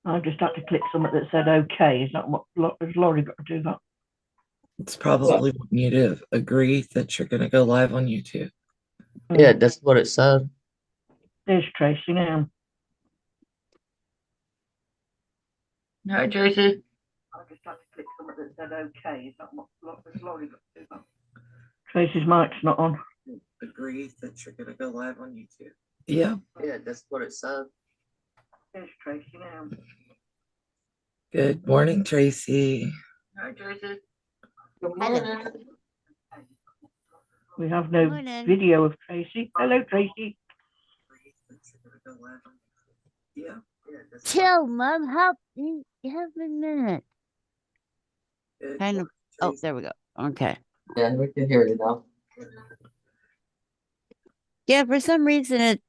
I just had to click something that said okay. Is that what has Laurie got to do that? It's probably wanting you to agree that you're going to go live on YouTube. Yeah, that's what it said. There's Tracy now. Hi, Tracy. I just had to click something that said okay. Is that what has Laurie got to do that? Tracy's mic's not on. Agree that you're going to go live on YouTube. Yeah. Yeah, that's what it said. There's Tracy now. Good morning, Tracy. Hi, Tracy. Good morning. We have no video of Tracy. Hello, Tracy. Yeah. Chill, Mom. Help me. Have a minute. Kind of. Oh, there we go. Okay. Yeah, we can hear you now. Yeah, for some reason it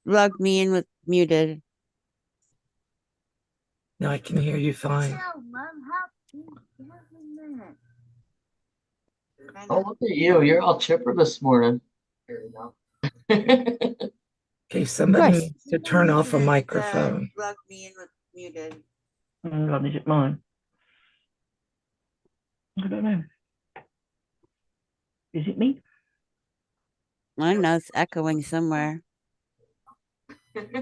logged me in with muted. No, I can hear you fine. Chill, Mom. Help me. Have a minute. Oh, look at you. You're all chipper this morning. Here you go. Okay, somebody needs to turn off a microphone. Logged me in with muted. Oh God, is it mine? I don't know. Is it me? I don't know. It's echoing somewhere. Okay,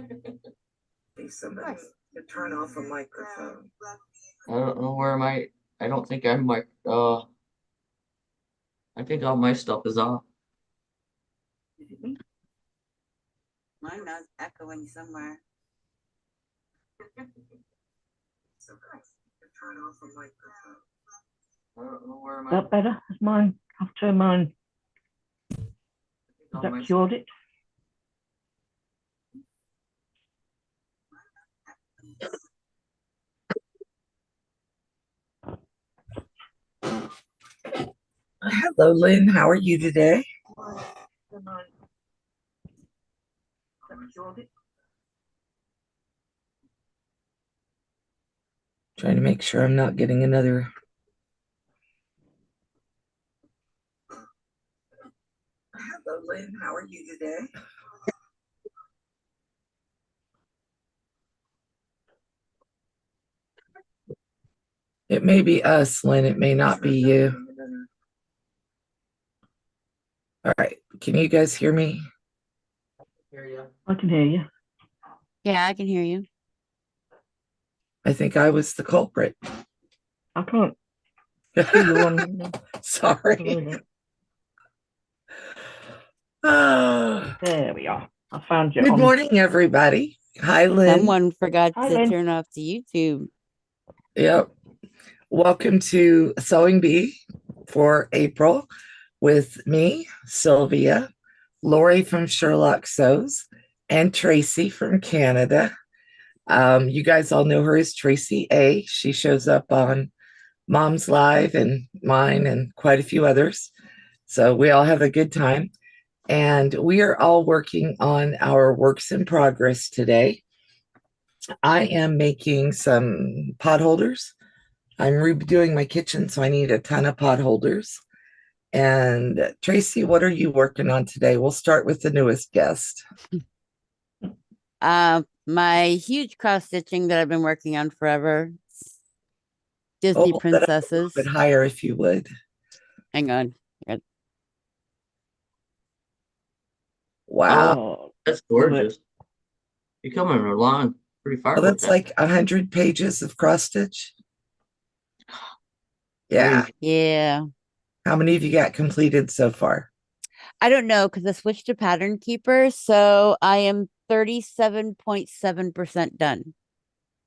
somebody needs to turn off a microphone. I don't know where I don't think I'm I think all my stuff is off. Is it me? I don't know. It's echoing somewhere. Somebody needs to turn off a microphone. I don't know where Is that better? Is mine? I've turned mine. Has that cured it? Hello, Lynn. How are you today? Trying to make sure I'm not getting another. Hello, Lynn. How are you today? It may be us, Lynn. It may not be you. All right. Can you guys hear me? I can hear you. Yeah, I can hear you. I think I was the culprit. I can't see you on. Sorry. There we are. I found you. Good morning, everybody. Hi, Lynn. Someone forgot Hi, to Lynn. turn off the YouTube. Yep. Welcome to Sewing Bee for April with me, Sylvia, Lori from Sherlock Sews, and Tracy from Canada. You guys all know her as Tracy A. She shows up on Mom's Live and mine and quite a few others. So we all have a good time. And we are all working on our works in progress today. I am making some pot holders. I'm redoing my kitchen, so I need a ton of pot holders. And Tracy, what are you working on today? We'll start with the newest guest. My huge cross stitching that I've been working on forever. Disney princesses. A bit higher, if you would. Hang on. Wow. Oh, that's gorgeous. You're coming along pretty far. Well, that's like 100 pages of cross stitch. Yeah. Yeah. How many have you got completed so far? I don't know because I switched to Pattern Keeper, so I am 37.7% done.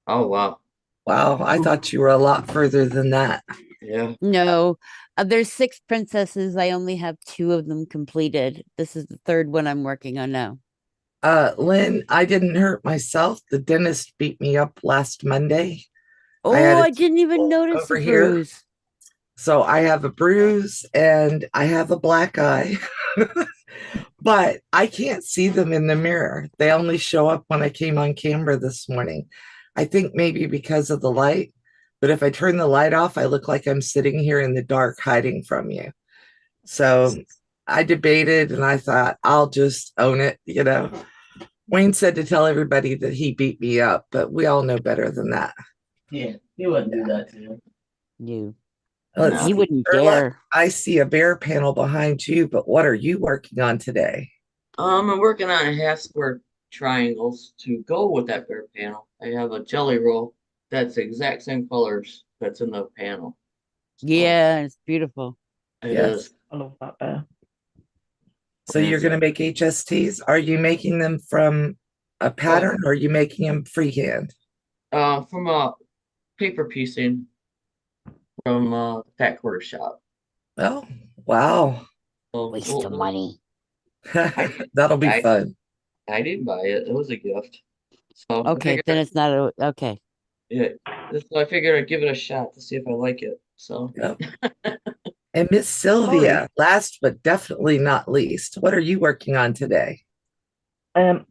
Oh, wow. Wow, I thought you were a lot further than that. Yeah. No, there's 6 princesses. I only have 2 of them completed. This is the 3rd one I'm working on now. Lynn, I didn't hurt myself. The dentist beat me up last Monday. Oh, I didn't even notice the bruise. So I have a bruise and I have a black eye, but I can't see them in the mirror. They only show up when I came on camera this morning. I think maybe because of the light, but if I turn the light off, I look like I'm sitting here in the dark hiding from you. So I debated and I thought I'll just own it, Wayne said to tell everybody that he beat me up, but we all know better than that. Yeah, he wouldn't do that to you. You. Let's No. He see. wouldn't Sherlock, dare. I see a bear panel behind you, but what are you working on today? I'm working on a half square triangles to go with that bear panel. I have a jelly roll that's the exact same colors that's in the panel. Yeah, it's beautiful. It Yes. is. I love that bear. So you're going to make HSTs. Are you making them from a pattern or are you making them freehand? From a paper piecing from that quarter shop. Oh, wow. So Waste of money. That'll be I- fun. I didn't buy it. It was a gift. So I Okay, figured, then it's not a okay. yeah, so I figured I'd give it a shot to see if I like it. So Yep. And Miss Sylvia, last but definitely not least, what are you working on today? I'm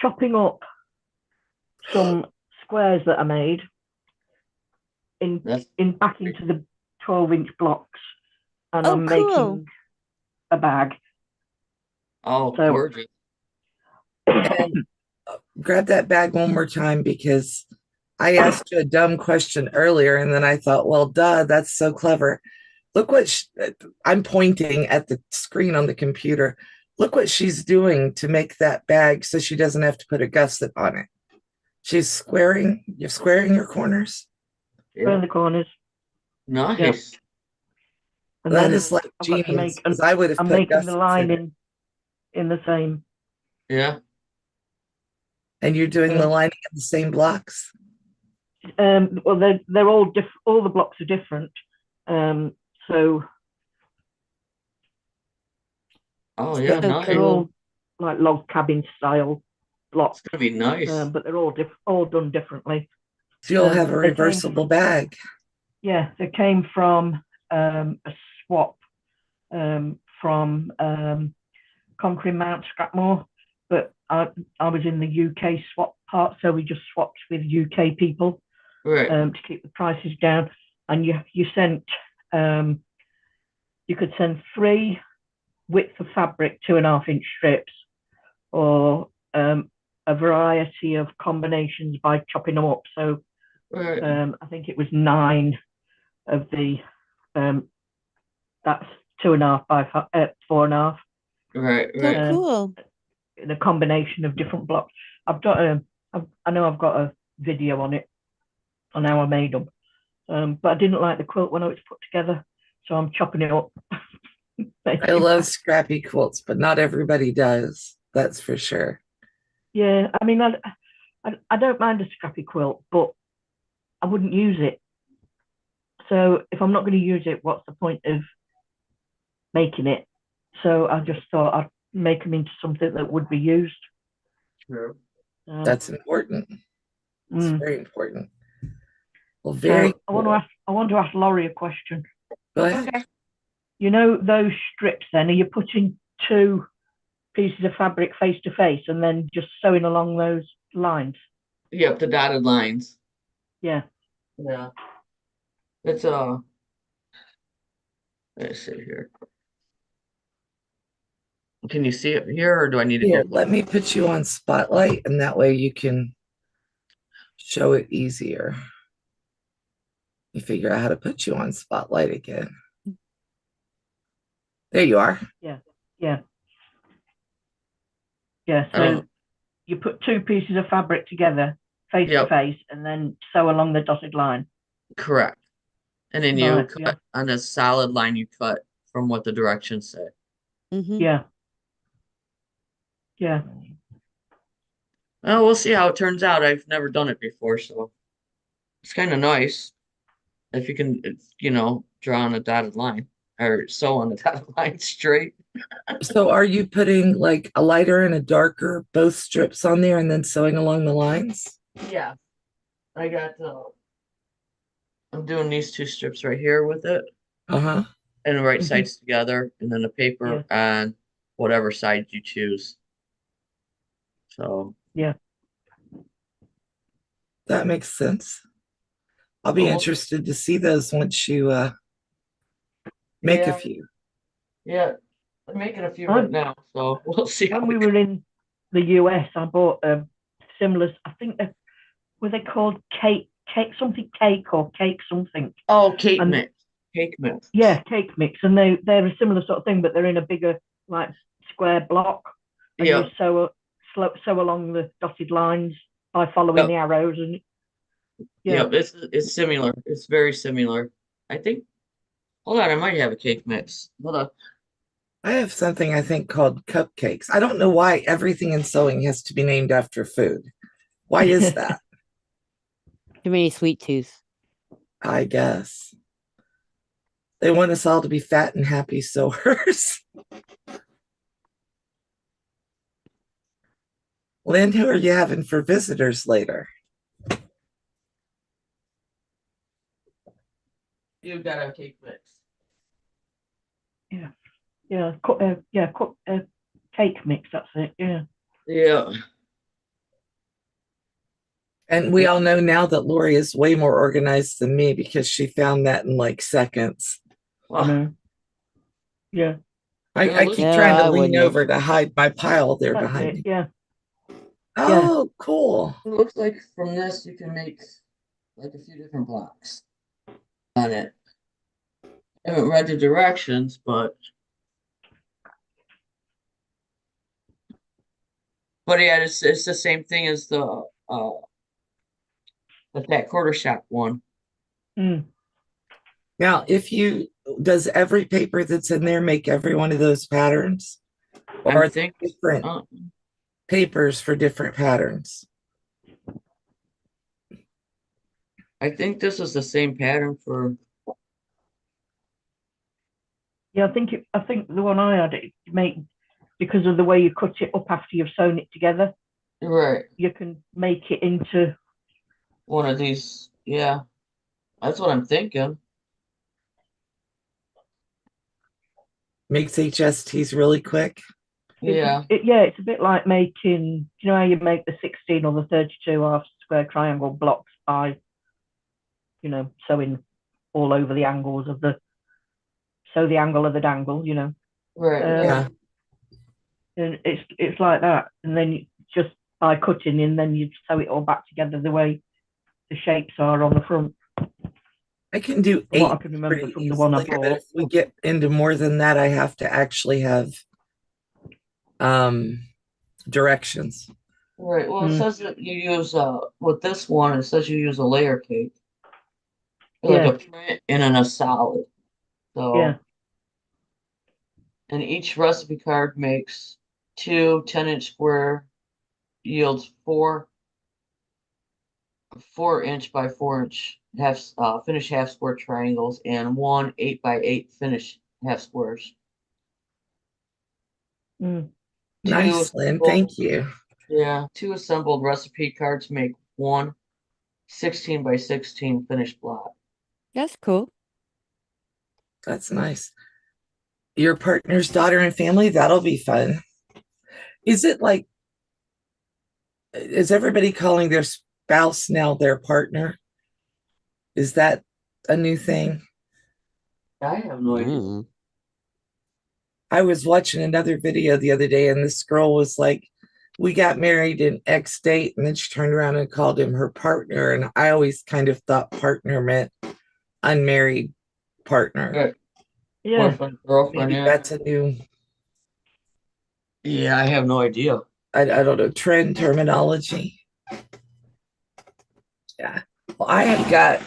chopping up some squares that I made that's back into the 12-inch blocks, and Oh, I'm cool. making a bag. oh So- gorgeous. And grab that bag one more time because I asked you a dumb question earlier and then I thought, well, duh, that's so clever. Look what I'm pointing at the screen on the computer. Look what she's doing to make that bag so she doesn't have to put a gusset on it. You're squaring your corners. Turn Yeah. the corners, Nice. and That then is like I've got to genius make. because I would have I'm put making the gussets line in it. in the same. Yeah. And you're doing the lining in the same blocks. Well, they're all different. All the blocks are different. So Oh yeah, So nice. they're cool. all like log cabin style blocks, It's gonna be nice. but they're all done differently. So you'll have a they came- reversible bag. Yeah, they came from a swap from Conquering Mount Scrapmore, but I was in the UK swap part, so we just swapped with UK people Right. to keep the prices down. And you sent you could send 3 width of fabric 2.5-inch strips, or a variety of combinations by chopping them up. So Right. I think it was 9 of the that's 2.5 by 4.5. Right. So Right. cool. In a combination of different blocks. I've got I know I've got a video on it on how I made them, but I didn't like the quilt when it was put together, so I'm chopping it up. I love scrappy quilts, but not everybody does. That's for sure. Yeah, I mean, I don't mind a scrappy quilt, but I wouldn't use it. So if I'm not going to use it, what's the point of making it? So I just thought I'd make them into something that would be used. True. That's important. It's mm. very important. Well, very So cool. I want to ask Laurie a question. Go ahead. Okay. You know those strips then, are you putting 2 pieces of fabric face to face and then just sewing along those lines? Yep, the dotted lines. Yeah. Yeah. It's let's see here. Can you see it here, or do I need to Here, go? let me put you on spotlight, and that way you can show it easier. You figure out how to put you on spotlight again. There you are. Yeah. So Oh. you put 2 pieces of fabric together face to Yep. face and then sew along the dotted line. Correct. And then you Right, cut yeah. on a solid line. You cut from what the directions say. Mm-hmm. Yeah. Oh, we'll see how it turns out. I've never done it before, so it's kind of nice if you can, draw on a dotted line or sew on a dotted line straight. So are you putting like a lighter and a darker, both strips on there and then sewing along the lines? Yeah, I got. I'm doing these 2 strips right here with it, Uh-huh. and the right Mhm. sides together, and then the paper on whatever side you choose. So That makes sense. I'll be Cool. interested to see those once you make a Yeah. few. Yeah, I'm making a few I- right now, so we'll see how when we it were in the US, I bought a similar. I think were they called cake something cake or cake something? Oh, cake And mix. Cake mix. yeah, cake mix, and they're a similar sort of thing, but they're in a bigger like square block, and you Yeah. sew along the dotted lines by following Yep. the arrows, and yeah, Yep. It's similar. It's very similar. I think. Hold on, I might have a cake mix. Hold on. I have something I think called cupcakes. I don't know why everything in sewing has to be named after food. Why is that? Too many sweet tooth. I guess they want us all to be fat and happy sewers. Lynn, who are you having for visitors later? You got a cake mix. cake mix. That's it. Yeah. Yeah. And we all know now that Lori is way more organized than me because she found that in like seconds. I know. Yeah. I keep No, trying to I lean wouldn't. over to hide my pile there That's behind it. me. Yeah. Oh, cool. It looks like from this you can make like a few different blocks on it. I haven't read the directions, but yeah, it's the same thing as that quarter shop one. Mm. Now, does every paper that's in there make every one of those patterns? Or I are think there different uh, papers for different patterns? I think this is the same pattern for Yeah. I think the one I had it made because of the way you cut it up after you've sewn it together. right You can make it into. one of these. Yeah, that's what I'm thinking. Makes HSTs really quick. Yeah, It's a bit like making. You know how you make the 16 or the 32 half square triangle blocks by, sewing all over the angles of the angle of the dangle. right, right. Yeah. Um, and it's like that, and then just by cutting, and then you sew it all back together the way the shapes are on the front. I can do From what I 8 can remember pretty from the one I easily, but bought. if we get into more than that, I have to actually have directions. Right. Well, it Mm. says that you use with this one. It says you use a layer cake, like Yeah, a print and then a solid. yeah. So, and each recipe card makes two 10-inch square yields four-inch by 4-inch finished half square triangles and one 8 by 8 finished half squares. Mm. Nice, Lynn. Thank you. Two assembled recipe cards make one 16 by 16 finished block. That's cool. That's nice. Your partner's daughter and family, that'll be fun. Is it like, is everybody calling their spouse now their partner? Is that a new thing? I have no idea. Mm. I was watching another video the other day, and this girl was like, we got married in X date, and then she turned around and called him her partner. And I always kind of thought partner meant unmarried partner. Right. Yeah. Boyfriend, girlfriend, Maybe yeah. that's a new, Yeah, I have no idea. I don't know, trend terminology. Yeah. Well, I have got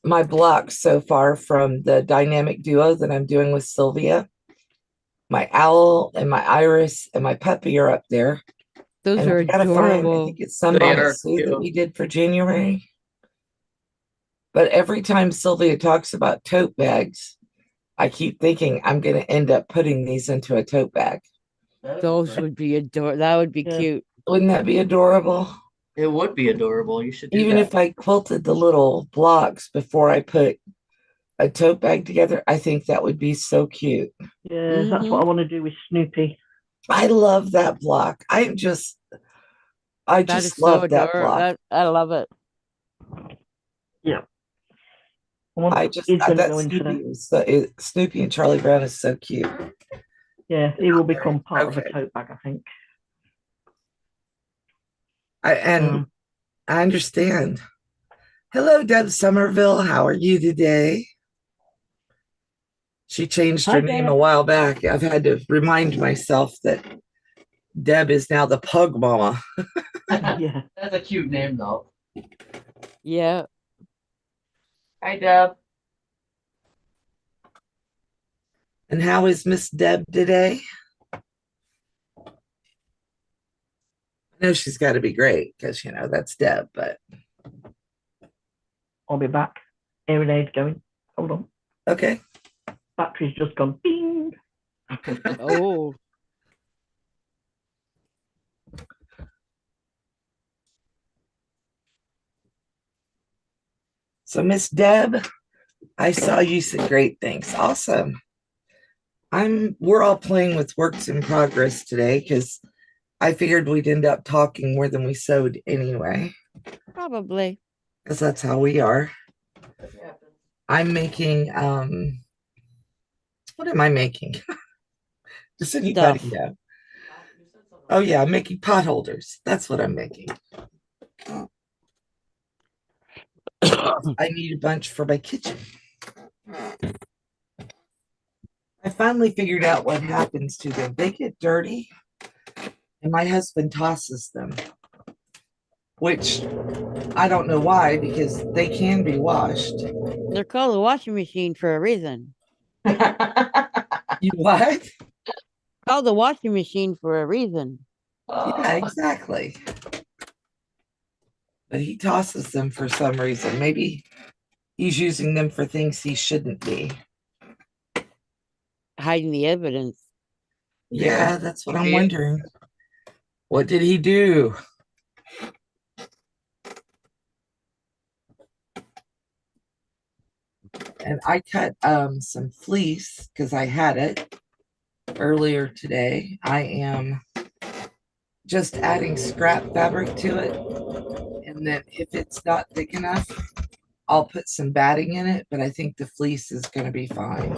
my blocks so far from the dynamic duo that I'm doing with Sylvia. My owl and my iris and my puppy are up there. Those And are I've got to find, I adorable. think it's They Sunbonnet are Sue that cute. we did for January. But every time Sylvia talks about tote bags, I keep thinking I'm going to end up putting these into a tote bag. Those would be adorable. That would be Yeah. cute. Wouldn't that be adorable? It would be adorable. You should do Even that. if I quilted the little blocks before I put a tote bag together, I think that would be so cute. Yeah, that's what I want to do with Snoopy. I love that block. I That just is so love that adorable. block. I love it. Yeah. I He's going to that go into Snoopy the. was Snoopy and Charlie Brown is so cute. Yeah, he will become part of a Okay. tote bag, I think. And I understand. Hello, Deb Somerville. How are you today? She changed her Hi, name Deb. a while back. I've had to remind myself that Deb is now the pug mama. Yeah. That's a cute name, though. Yeah. Hi, Deb. And how is Miss Deb today? I know she's got to be great because, you know, that's Deb, but I'll be back. Hearing aids going. Hold on. okay. Battery's just gone. Bing. Oh. So, Miss Deb, I saw you said great things. Awesome. We're all playing with works in progress today because I figured we'd end up talking more than we sewed anyway, Probably. because that's how we are. I'm making what am I making? Does anybody Stuff. know? Oh yeah, I'm making potholders. That's what I'm making. I need a bunch for my kitchen. I finally figured out what happens to them. They get dirty, and my husband tosses them, which I don't know why, because they can be washed. They're called a washing machine for a reason. You what? Called a washing machine for a reason. Yeah, exactly. But he tosses them for some reason. Maybe he's using them for things he shouldn't be. Hiding the evidence. Yeah, that's what I'm wondering. What did he do? And I cut some fleece because I had it earlier today. I am just adding scrap fabric to it. And then if it's not thick enough, I'll put some batting in it, but I think the fleece is going to be fine.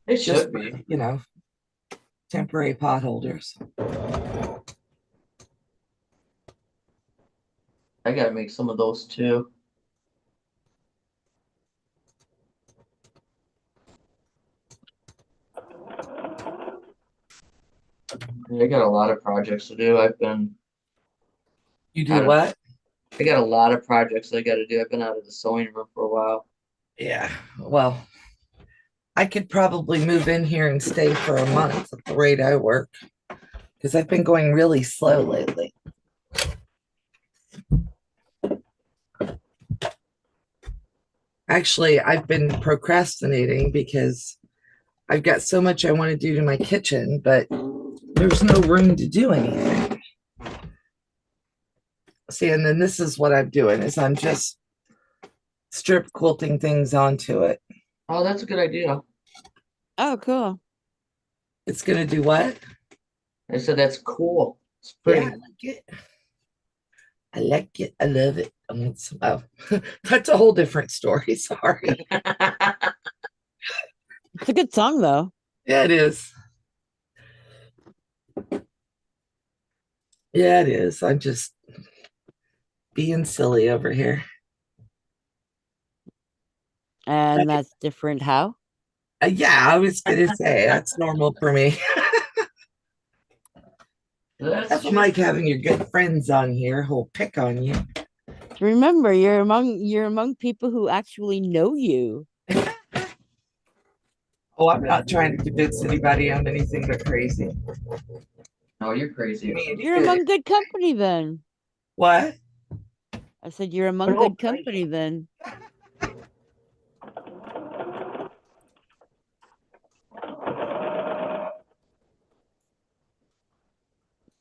It Just, should be. you know, temporary potholders. I gotta make some of those too. I got a lot of projects to do. You do what? I got a lot of projects I gotta do. I've been out of the sewing room for a while. Yeah, well, I could probably move in here and stay for a month at the rate I work because I've been going really slow lately. Actually, I've been procrastinating because I've got so much I want to do to my kitchen, but there's no room to do anything. See, and then this is what I'm doing is I'm just strip quilting things onto it. Oh, that's a good idea. Oh, cool. It's gonna do what? I said that's cool. It's Yeah, pretty. I like it. I like it. I love it. I want some. Oh, that's a whole different story. Sorry. It's a good song, though. Yeah, it is. Yeah, it is. I'm just being silly over here. And that's different how? Yeah, I was gonna say that's normal for me. Nothing like having your good friends on here who'll pick on you. Remember, you're among people who actually know you. Oh, I'm not trying to convince anybody I'm anything but crazy. No, you're crazy. You're among good company then. What? I said you're among good company then.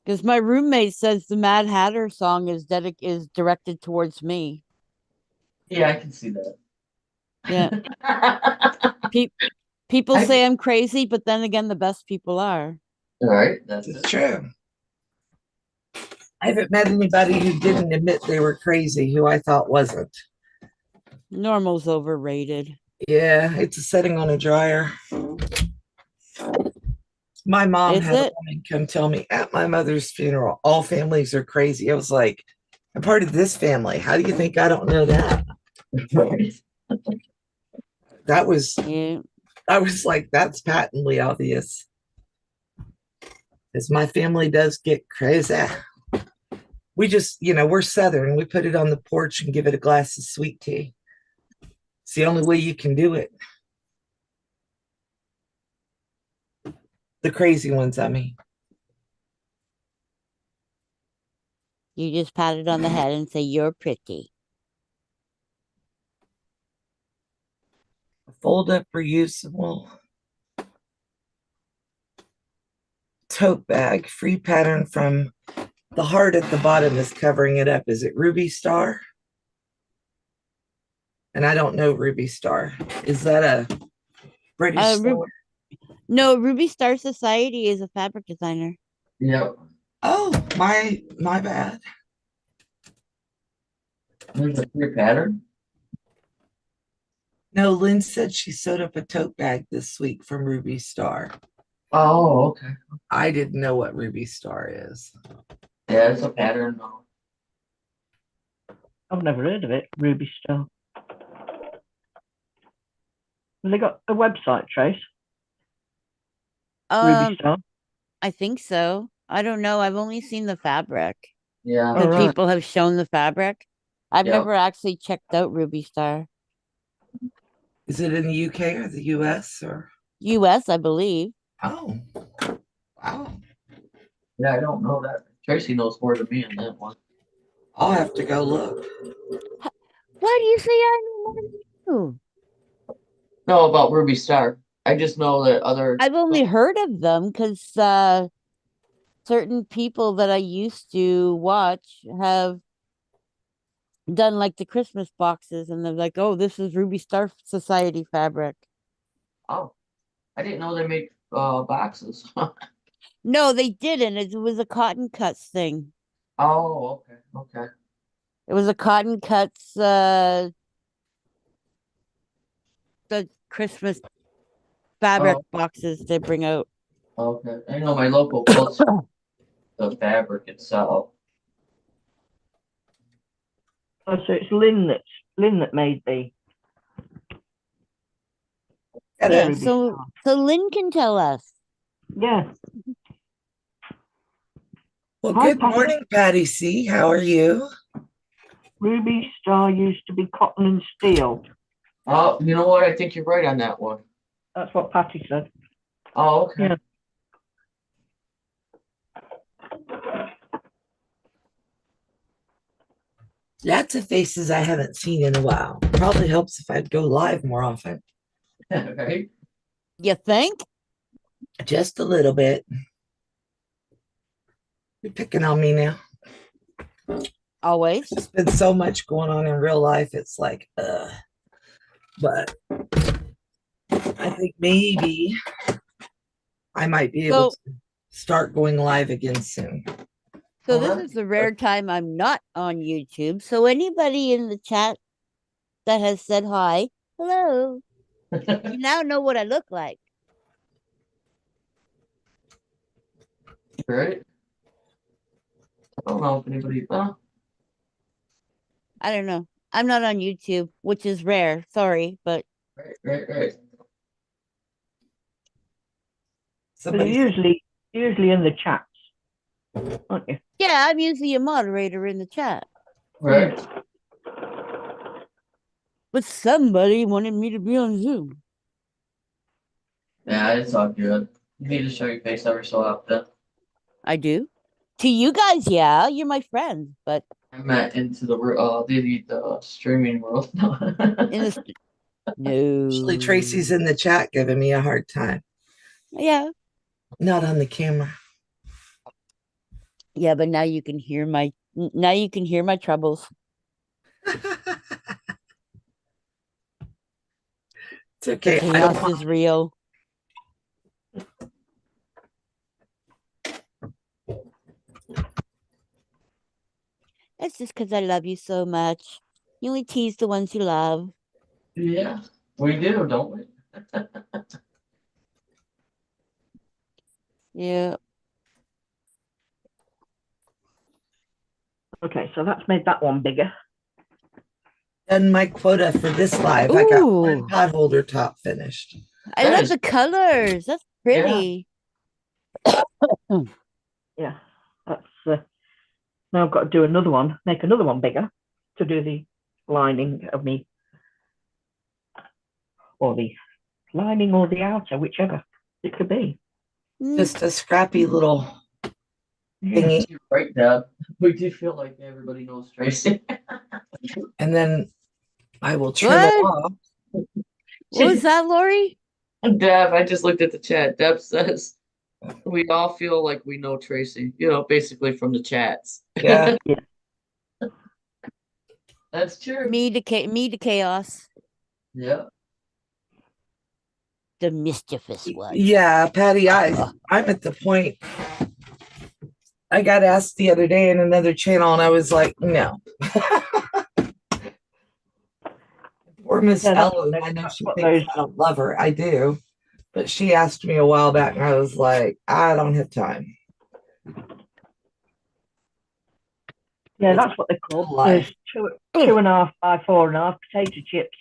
Because my roommate says the Mad Hatter song is directed towards me. Yeah, I can see that. Yeah. People say I'm crazy, but then again, the best people are. All right, that's true. I haven't met anybody who didn't admit they were crazy who I thought wasn't. Normal's overrated. Yeah, it's a setting on a dryer. My mom Is had a it? woman come tell me at my mother's funeral, all families are crazy. I was like, I'm part of this family. How do you think I don't know that? That was, Yeah. I was like, that's patently obvious. Because my family does get crazy. We just, we're Southern. We put it on the porch and give it a glass of sweet tea. It's the only way you can do it. The crazy ones, I mean. You just pat it on the head and say, you're pretty. Fold up reusable tote bag, free pattern from the heart at the bottom is covering it up. Is it Ruby Star? And I don't know Ruby Star. Is that a British seller? No, Ruby Star Society is a fabric designer. Yep. Oh, my bad. There's a free pattern. No, Lynn said she sewed up a tote bag this week from Ruby Star. Oh, okay. I didn't know what Ruby Star is. Yeah, it's a pattern though. I've never heard of it, Ruby Star. Have they got a website, Trace? Ruby Star? I think so. I don't know. I've only seen the fabric. Yeah. The Oh, right. people have shown the fabric. I've Yep. never actually checked out Ruby Star. Is it in the UK or the US or? US, I believe. Oh, wow. Yeah, I don't know that. Tracy knows more than me on that one. I'll have to go look. Why do you say I know more than you? No, about Ruby Star. I just know that other. I've only heard of them because certain people that I used to watch have done like the Christmas boxes, and they're like, "Oh, this is Ruby Star Society fabric." Oh, I didn't know they make boxes. No, they didn't. It was a cotton cuts thing. Oh, okay, okay. It was a cotton cuts the Christmas fabric Oh, boxes they bring out. okay. I know my local quilts the fabric itself. Oh, so it's Lynn that made the Yeah, Ruby so Star. Lynn can tell us. Yeah. Well, Hi, good Patty. morning, Patty C. How are you? Ruby Star used to be cotton and steel. Oh, you know what? I think you're right on that one. That's what Patty said. Oh, okay. Yeah. Lots of faces I haven't seen in a while. Probably helps if I'd go live more often. Right? You think? Just a little bit. You're picking on me now. Always. There's been so much going on in real life. It's like, but I think maybe I might be able to start going live again soon. So this is the rare time I'm not on YouTube. So anybody in the chat that has said hi, hello. You now know what I look like. Right? I don't know if anybody. I don't know. I'm not on YouTube, which is rare. Sorry, but Right. But you're usually in the chats, aren't you? yeah, I'm usually a moderator in the chat. Right. But somebody wanted me to be on Zoom. Yeah, it's all good. You need to show your face every so often. I do. To you guys, yeah, you're my friends, but I'm not into the streaming world. in the no. Actually, Tracy's in the chat giving me a hard time. Yeah. Not on the camera. Yeah, but now you can hear my troubles. It's okay. The chaos is real. It's just because I love you so much. You only tease the ones you love. Yeah. We do, don't we? Yeah. Okay, so that's made that one bigger. And my quota for this live, I got one Ooh. potholder top finished. I That love is- the colors. That's pretty. Yeah, that's now I've got to do another one, make another one bigger to do the lining of me, or the lining or the outer, whichever it could be. Mm. Just a scrappy little Yeah. thingy. You're right, Deb. We do feel like everybody knows Tracy. And then I will trim it What? off. What was that, Lori? Deb, I just looked at the chat. Deb says we all feel like we know Tracy, basically from the chats. Yeah. That's true. Me to chaos. Yeah. The mischievous one. Yeah, Patty, I'm at the point. I got asked the other day in another channel, and I was like, no. Poor Miss Yeah, that's Ellen. what I know that's she what thinks those- I don't love her. I do. But she asked me a while back, and I was like, I don't have time. Yeah, It's that's what they're called. life. There's 2.5 by 4.5 potato chips.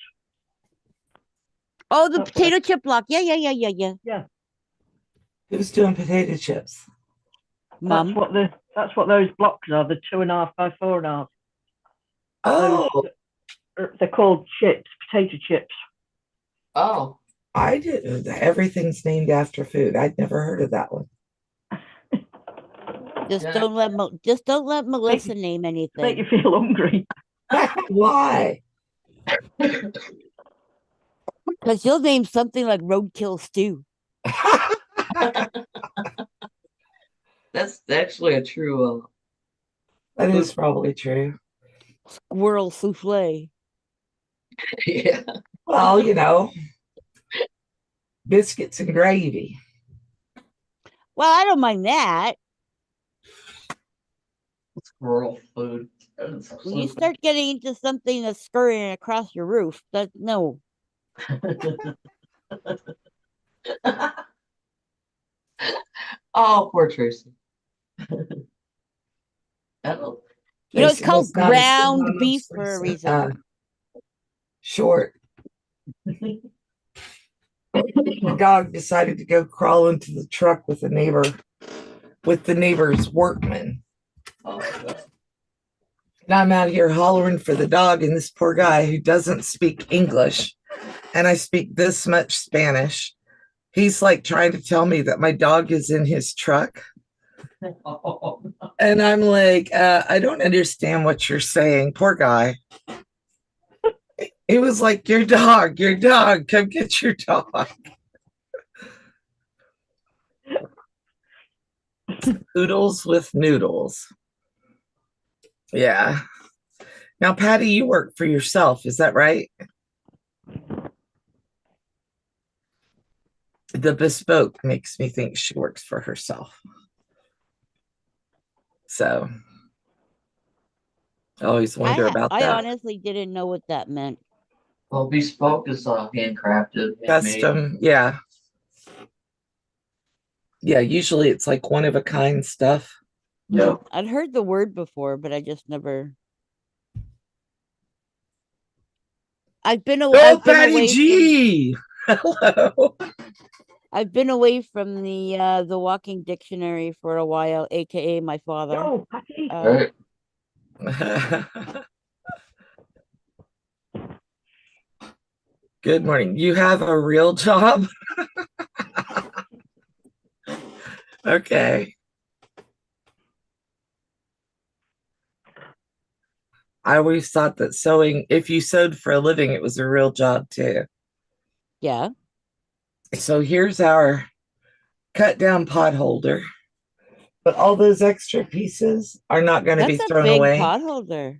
Oh, the That's what potato chip block. Yeah. Who's doing potato chips? Mom. That's what those blocks are. The 2.5 by 4.5. Oh, They're called chips, potato chips. Oh. I did. Everything's named after food. I'd never heard of that one. Just Yeah. don't let Melissa name Make anything. you feel hungry. Why? Because you'll name something like roadkill stew. That's actually a true. That is probably true. Squirrel souffle. Yeah. Well, biscuits and gravy. Well, I don't mind that. Squirrel food. When you start getting into something that's scurrying across your roof, no. Oh, poor Tracy. It's called Tracy must not have seen ground my beef most for a recent, reason. Short. My dog decided to go crawl into the truck with the neighbor's workman. Oh, God. And I'm out here hollering for the dog, and this poor guy who doesn't speak English, and I speak this much Spanish. He's like trying to tell me that my dog is in his truck. Oh, And I'm like, I don't understand what you're saying. Poor guy. It was like, your dog, come get your dog. Poodles with noodles. Yeah. Now, Patty, you work for yourself. Is that right? The bespoke makes me think she works for herself. So I always wonder about I that. honestly didn't know what that meant. well, bespoke is handcrafted, handmade. Custom, yeah. Yeah, usually it's like one of a kind stuff. Yep. I'd heard the word before, but I just never. I've been Patty away G. Hello. I've been away from the walking dictionary for a while, aka my father. Oh, Patty. Right. Good morning. You have a real job? Okay. I always thought that sewing, if you sewed for a living, it was a real job too. Yeah. So here's our cut down pot holder. But all those extra pieces are not going to be That's a thrown big away. pot holder.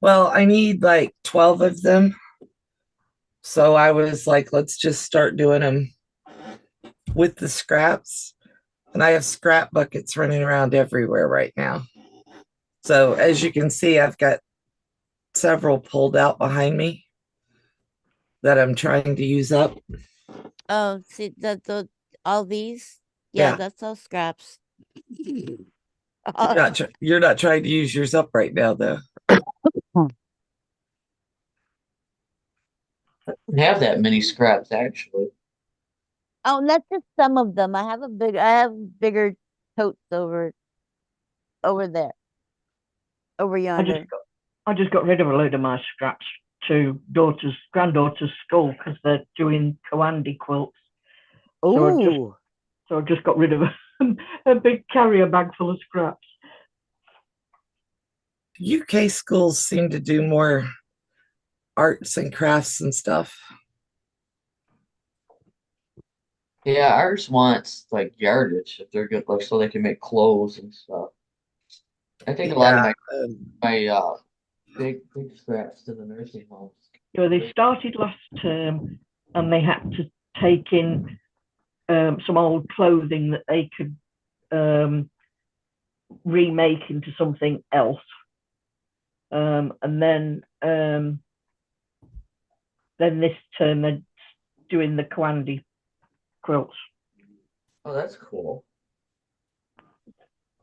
Well, I need like 12 of them. So I was like, let's just start doing them with the scraps. And I have scrap buckets running around everywhere right now. So as you can see, I've got several pulled out behind me. that I'm trying to use up. Oh, see the all these? Yeah, Yeah. that's all scraps. You're not trying to use yours up right now, though. I have that many scraps actually. Oh, that's just some of them. I have bigger totes over there, over I just yonder. got I just got rid of a load of my scraps to granddaughter's school because they're doing Kawandi quilts. Ooh, So I just got rid of a big carrier bag full of scraps. UK schools seem to do more arts and crafts and stuff. Yeah, ours wants like yardage if they're good, like so they can make clothes and stuff. I take a lot of Yeah. my big scraps to the nursing homes. They started last term and they had to take in some old clothing that they could remake into something else. And then this term they're doing the Kawandi quilts. Oh, that's cool.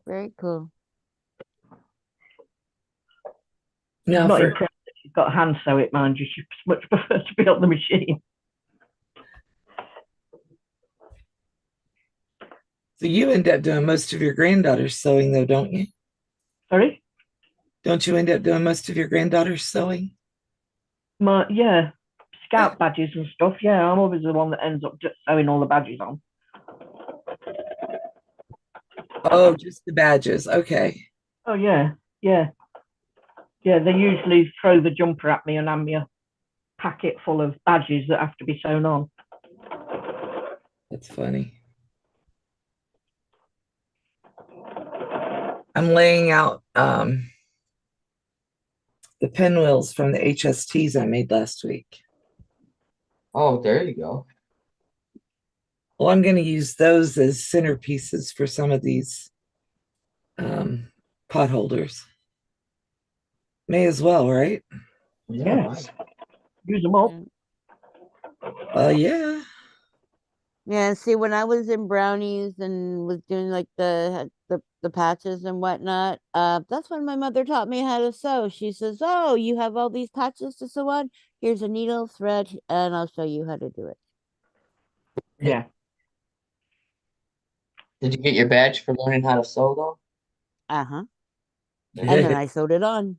very cool. I'm Now not for impressed that she's got hand sew it, mind you. She much prefers to be on the machine. so you end up doing most of your granddaughter's sewing though, don't you? Sorry? Don't you end up doing most of your granddaughter's sewing? Yeah, scout badges and stuff. Yeah, I'm always the one that ends up just sewing all the badges on. Oh, just the badges. Okay. Oh yeah, yeah, yeah. They usually throw the jumper at me and hand me a packet full of badges that have to be sewn on. That's funny. I'm laying out the pinwheels from the HSTs I made last week. Oh, there you go. Well, I'm going to use those as centerpieces for some of these pot holders. May as well, right? Yeah, use them up. Yeah. Yeah, see, when I was in brownies and was doing like the patches and whatnot, that's when my mother taught me how to sew. She says, "Oh, you have all these patches to sew on. Here's a needle, thread, and I'll show you how to do it." Yeah. Did you get your badge for learning how to sew though? Uh-huh. And then I sewed it on.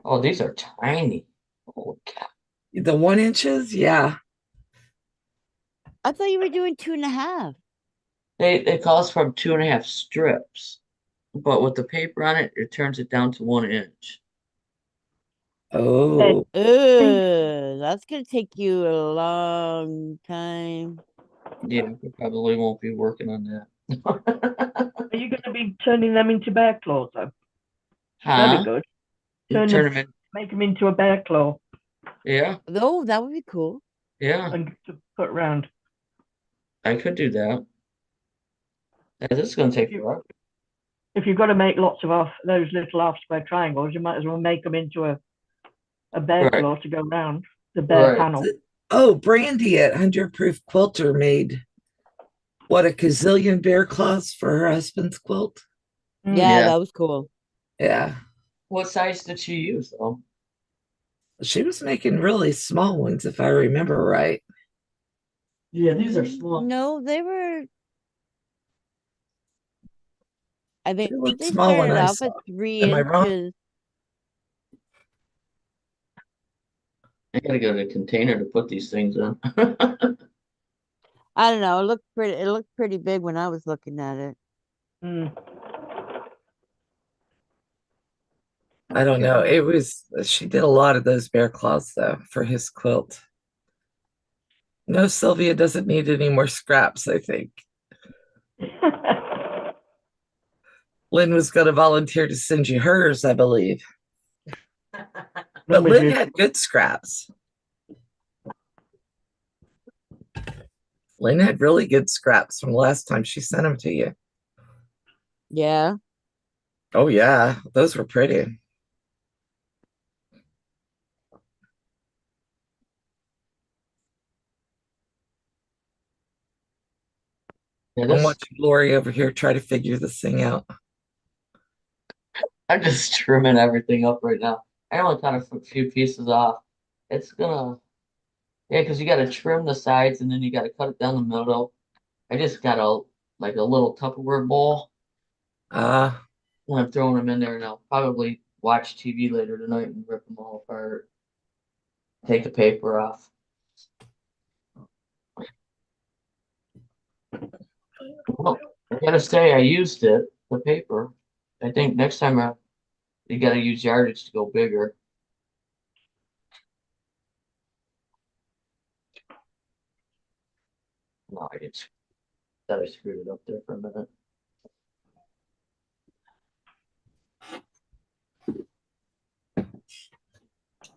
Oh, these are tiny. Holy cow. The 1 inches, yeah. I thought you were doing 2.5. It calls for 2.5 strips, but with the paper on it, it turns it down to 1 inch. Oh, Ugh, that's gonna take you a long time. Yeah, we probably won't be working on that. Are you going to be turning them into bear claws though? That'd be Huh? good. Turn them in. Make them into a bear claw Yeah, Oh, that would be cool. yeah, and to put around. I could do that. Yeah, this is gonna take forever. If you've got to make lots of those little half square triangles, you might as well make them into a bear Right, claw to go round the bear right. panel. oh, Brandy at 100 Proof Quilter made what a gazillion bear claws for her husband's quilt. Yeah, Yeah. that was cool. Yeah. What size did she use though? She was making really small ones, if I remember right. Yeah, these are small. No, they were. I They think looked they small when started I off saw at three them. Am I wrong? inches. I gotta get a container to put these things in. I don't know. It looked pretty. It looked pretty big when I was looking at it. Mm. I don't know. It was, she did a lot of those bear claws though for his quilt. No, Sylvia doesn't need any more scraps, I think. Lynn was going to volunteer to send you hers, I believe. But Lynn had good scraps. Lynn had really good scraps from the last time she sent them to you. Yeah. Oh, yeah. Those were pretty. Yeah, I'm this watching Lori over here try to figure this thing out. I'm just trimming everything up right now. I only cut a few pieces off. It's gonna, yeah, because you got to trim the sides and then you got to cut it down the middle. I just got a like a little Tupperware bowl Uh, and I'm throwing them in there and I'll probably watch TV later tonight and rip them all apart. Take the paper off. Well, I gotta say, I used it, the paper. I think next time you gotta use yardage to go bigger. No, I just thought I screwed it up there for a minute.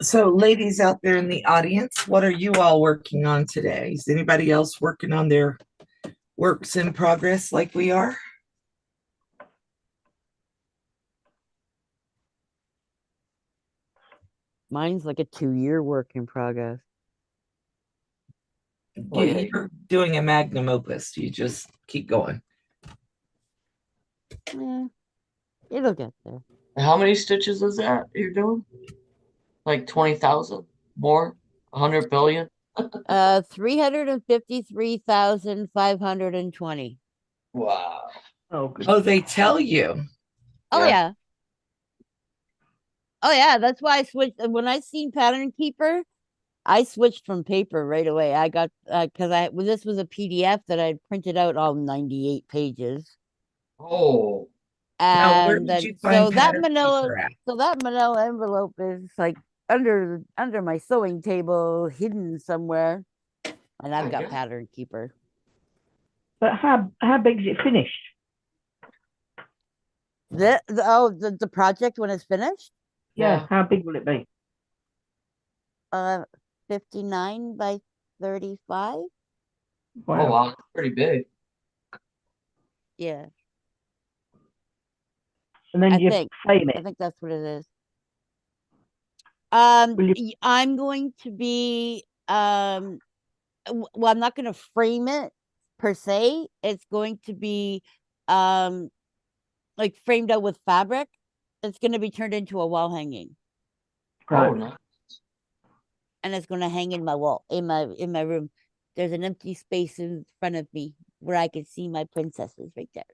so ladies out there in the audience, what are you all working on today? Is anybody else working on their works in progress like we are? Mine's like a 2-year work in progress. Oh, yeah. You're doing a magnum opus. You just keep going. Yeah, it'll get there. How many stitches is that you're doing? Like 20,000 more? 100 billion? 353,520. Wow. Oh, good. Oh, they tell you. Oh Yeah. yeah. Oh yeah, that's why I switched when I seen Pattern Keeper. I switched from paper right away. I got because this was a PDF that I printed out all 98 pages, Oh, Now, where and did then you find so that pattern manila paper at? so that manila envelope is like under my sewing table, hidden somewhere, and I've my got God. Pattern Keeper. But how big is it finished? The project when it's finished, Yeah, how big will it be? 59 by 35. Oh, Wow. wow. That's pretty big. Yeah, And then I you think frame I it. think that's what it is. Will you? I'm going to be well, I'm not going to frame it per se. It's going to be um like framed out with fabric. It's going to be turned into a wall hanging, Oh, Right. no. and it's going to hang in my wall in my room. There's an empty space in front of me where I can see my princesses right there.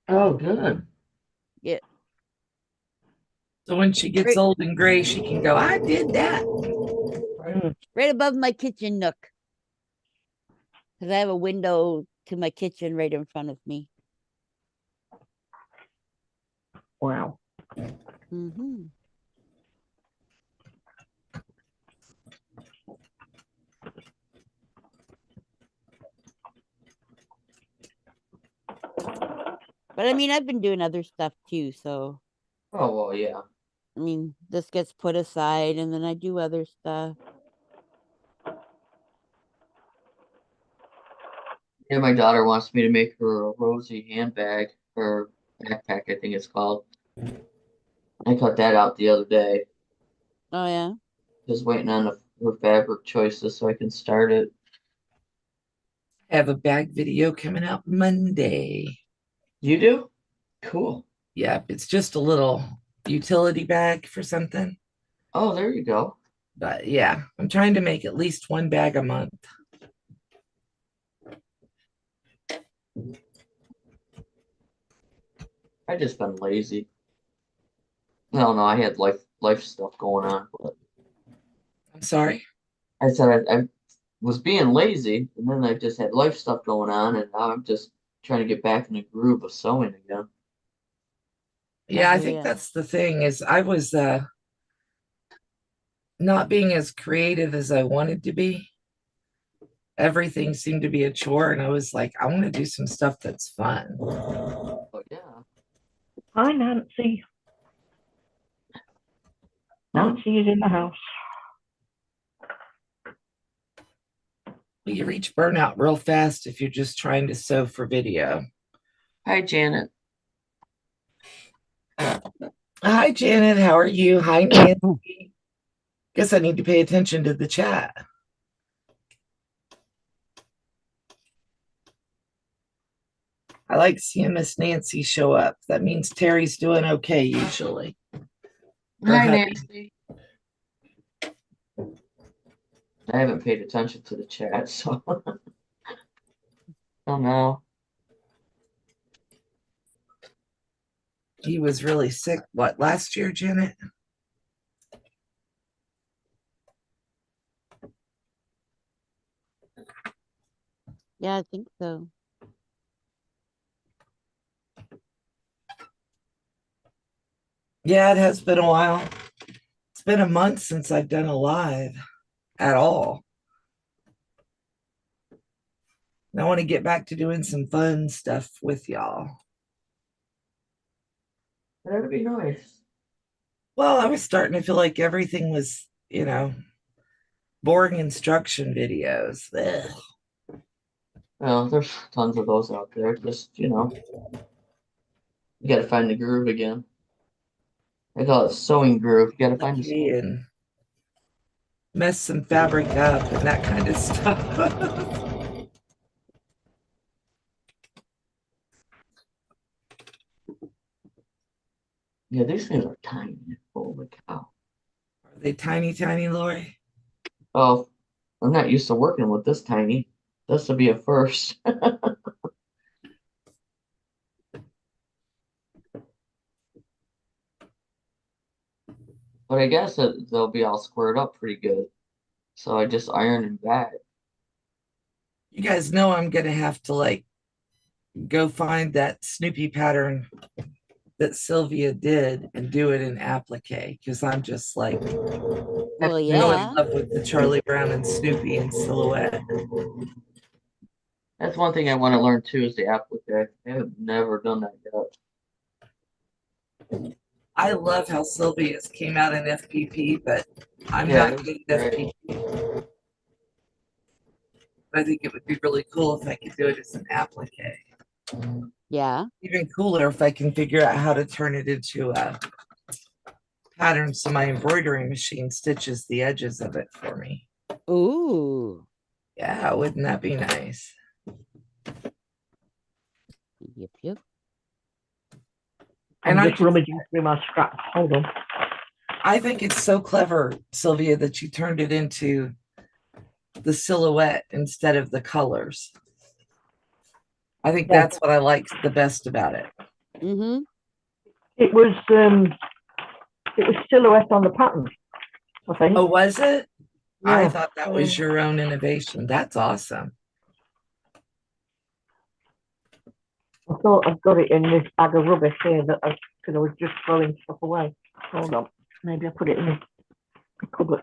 Oh, good. Yeah, So when she gets right, old and gray, she can go, I did that. Mm, right above my kitchen nook, because I have a window to my kitchen right in front of me. wow. Mm-hmm. But I mean, I've been doing other stuff too. So, Oh, well, yeah. I mean, this gets put aside and then I do other stuff. Yeah, my daughter wants me to make her a rosy handbag or backpack, I think it's called. I cut that out the other day. Oh, yeah. Just waiting on her fabric choices so I can start it. I have a bag video coming out Monday. You do? Cool. Yep, it's just a little utility bag for something. Oh, there you go. But yeah, I'm trying to make at least one bag a month. I just been lazy. No, no, I had life stuff going on, but I'm sorry. I said I was being lazy, and then I just had life stuff going on, and now I'm just trying to get back in the groove of sewing again. Yeah, I hear think ya. that's the thing is I was not being as creative as I wanted to be. Everything seemed to be a chore, and I was like, I want to do some stuff that's fun. But yeah, Hi, Nancy. Nancy is in the house. You reach burnout real fast if you're just trying to sew for video. hi Janet. Hi, Janet. How are you? Hi, Nancy. Guess I need to pay attention to the chat. I like seeing Miss Nancy show up. That means Terry's doing okay usually. Or Hi, hubby. Nancy. I haven't paid attention to the chat, so oh no. He was really sick, what, last year, Janet? Yeah, I think so. Yeah, it has been a while. It's been a month since I've done a live at all. And I want to get back to doing some fun stuff with y'all. That'd be nice. Well, I was starting to feel like everything was, boring instruction videos. Ugh. Well, there's tons of those out there. Just, you gotta find the groove again. I call it sewing groove. You gotta find the Okay, and mess some fabric up and that kind of stuff. Yeah, these things are tiny. Holy cow. Are they tiny, tiny, Lori? Oh, I'm not used to working with this tiny. This will be a first. But I guess they'll be all squared up pretty good. So I just iron them back. You guys know I'm gonna have to go find that Snoopy pattern that Sylvia did and do it in applique because I'm just Well, so yeah. in love with the Charlie Brown and Snoopy and silhouette. That's one thing I want to learn too is the applique. I have never done that yet. I love how Sylvia's came out in FPP, but I'm Yeah, not good at FPP. But I think it would be really cool if I could do it as an applique. Yeah. Even cooler if I can figure out how to turn it into a pattern so my embroidery machine stitches the edges of it for me. Ooh. Yeah, wouldn't that be nice? Yep, yep. I'm And just rummaging through my scraps. Hold on. I think it's so clever, Sylvia, that you turned it into the silhouette instead of the colors. I think Yeah. that's what I liked the best about it. Mm-hmm. It was silhouette on the pattern, I think. Oh, was it? I Yeah. thought that was your own innovation. That's awesome. I thought I've got it in this bag of rubbish here because I was just throwing stuff away. Hold on. Maybe I put it in the cupboard.